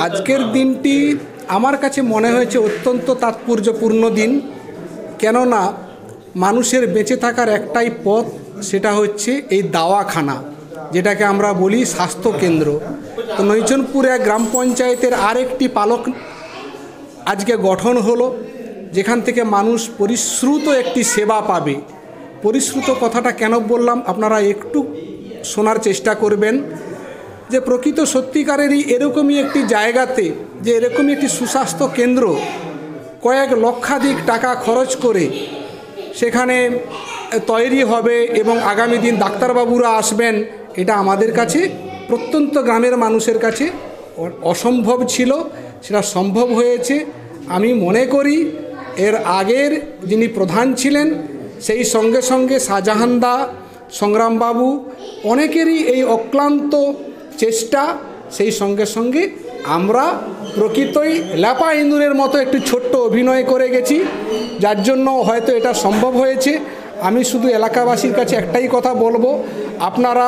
আজকের দিনটি আমার কাছে মনে হয়েছে অত্যন্ত তাৎপর্যপূর্ণ দিন। কেননা মানুষের বেঁচে থাকার একটাই পথ, সেটা হচ্ছে এই দাওয়াখানা, যেটাকে আমরা বলি স্বাস্থ্যকেন্দ্র। তো নৈচনপুর এক গ্রাম পঞ্চায়েতের আরেকটি পালক আজকে গঠন হলো, যেখান থেকে মানুষ পরিশ্রুত একটি সেবা পাবে। পরিশ্রুত কথাটা কেন বললাম আপনারা একটু শোনার চেষ্টা করবেন, যে প্রকৃত সত্যিকারেরই এরকমই একটি জায়গাতে, যে এরকমই একটি সুস্বাস্থ্য কেন্দ্র কয়েক লক্ষাধিক টাকা খরচ করে সেখানে তৈরি হবে এবং আগামী দিন ডাক্তারবাবুরা আসবেন, এটা আমাদের কাছে প্রত্যন্ত গ্রামের মানুষের কাছে অসম্ভব ছিল, সেটা সম্ভব হয়েছে। আমি মনে করি এর আগের যিনি প্রধান ছিলেন, সেই সঙ্গে সঙ্গে শাহজাহানদা, সংগ্রামবাবু, অনেকেরই এই অক্লান্ত চেষ্টা, সেই সঙ্গে সঙ্গে আমরা প্রকৃতই ল্যাপা ইঁদুরের মতো একটি ছোট্ট অভিনয় করে গেছি, যার জন্য হয়তো এটা সম্ভব হয়েছে। আমি শুধু এলাকাবাসীর কাছে একটাই কথা বলবো, আপনারা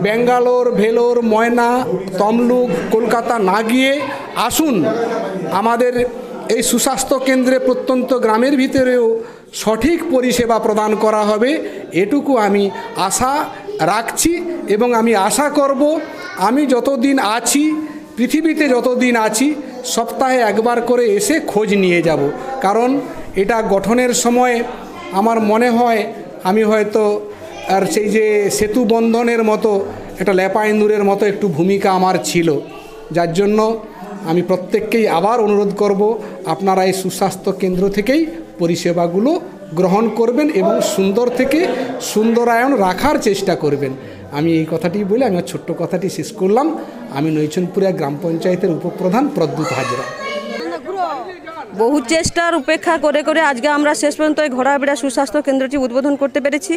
ব্যাঙ্গালোর, ভেলোর, ময়না, তমলুক, কলকাতা না গিয়ে আসুন। আমাদের এই সুস্বাস্থ্য কেন্দ্রে প্রত্যন্ত গ্রামের ভিতরেও সঠিক পরিষেবা প্রদান করা হবে, এটুকু আমি আশা রাখছি। এবং আমি আশা করব, আমি যতদিন আছি, পৃথিবীতে যতদিন আছি, সপ্তাহে একবার করে এসে খোঁজ নিয়ে যাব। কারণ এটা গঠনের সময় আমার মনে হয় আমি হয়তো আর সেই যে সেতু বন্ধনের মতো একটা ল্যাপা ইঁদুরের মতো একটু ভূমিকা আমার ছিল, যার জন্য আমি প্রত্যেককেই আবার অনুরোধ করব, আপনারা এই সুস্বাস্থ্য কেন্দ্র থেকেই পরিষেবাগুলো গ্রহণ করবেন এবং সুন্দর থেকে সুন্দরায়ন রাখার চেষ্টা করবেন। আমি এই কথাটি বলে আমি ছোট্ট কথাটি শেষ করলাম। আমি নৈচনপুরা গ্রাম পঞ্চায়েতের উপপ্রধান প্রদ্যুৎ হাজরা। বহু চেষ্টার উপেক্ষা করে করে আজকে আমরা শেষ পর্যন্ত এই ঘোড়াবেড়া সুস্বাস্থ্য কেন্দ্রটি উদ্বোধন করতে পেরেছি।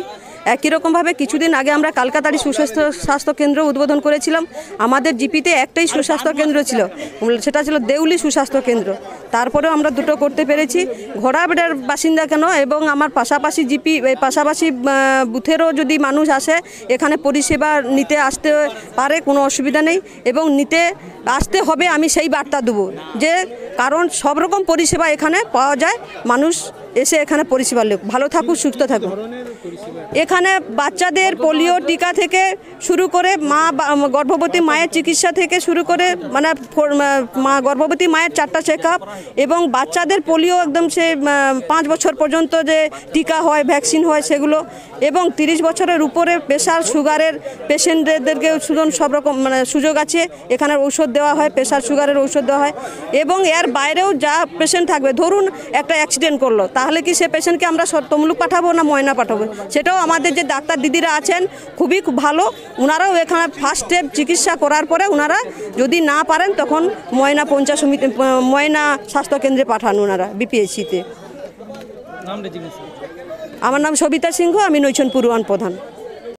একই রকমভাবে কিছুদিন আগে আমরা কালকাতারই স্বাস্থ্য কেন্দ্র উদ্বোধন করেছিলাম। আমাদের জিপিতে একটাই সুস্বাস্থ্য কেন্দ্র ছিল, সেটা ছিল দেউলি সুস্বাস্থ্য কেন্দ্র। তারপরেও আমরা দুটো করতে পেরেছি। ঘোড়াবেড়ার বাসিন্দা কেন, এবং আমার পাশাপাশি জিপি, পাশাপাশি বুথেরও যদি মানুষ আসে এখানে পরিষেবা নিতে আসতে পারে, কোনো অসুবিধা নেই। এবং নিতে আসতে হবে, আমি সেই বার্তা দেবো, যে কারণ সব রকম পরিষেবা এখানে পাওয়া যায়। মানুষ এসে এখানে পরিষেবা লোক ভালো থাকুক, সুস্থ থাকুক। এখানে বাচ্চাদের পোলিও টিকা থেকে শুরু করে গর্ভবতী মায়ের চিকিৎসা থেকে শুরু করে, মানে গর্ভবতী মায়ের 4টা চেক আপ, এবং বাচ্চাদের পোলিও একদম সে 5 বছর পর্যন্ত যে টিকা হয়, ভ্যাকসিন হয় সেগুলো, এবং 30 বছরের উপরে প্রেশার সুগারের পেশেন্টদেরকে সব রকম মানে সুযোগ আছে। এখানে ঔষধ দেওয়া হয়, প্রেশার সুগারের ঔষধ দেওয়া হয়। এবং এর বাইরেও যা পেশেন্ট থাকবে, ধরুন একটা অ্যাক্সিডেন্ট করলো, তাহলে কি সে পেশেন্টকে আমরা তমলুক পাঠাবো না ময়না পাঠাবো, সেটাও আমাদের যে ডাক্তার দিদিরা আছেন খুবই ভালো, ওনারাও এখানে ফার্স্ট স্টেপ চিকিৎসা করার পরে ওনারা যদি না পারেন তখন ময়না স্বাস্থ্যকেন্দ্রে পাঠান ওনারা বিপিএসসিতে। আমার নাম সবিতা সিংহ, আমি নৈচনপুর 1 প্রধান।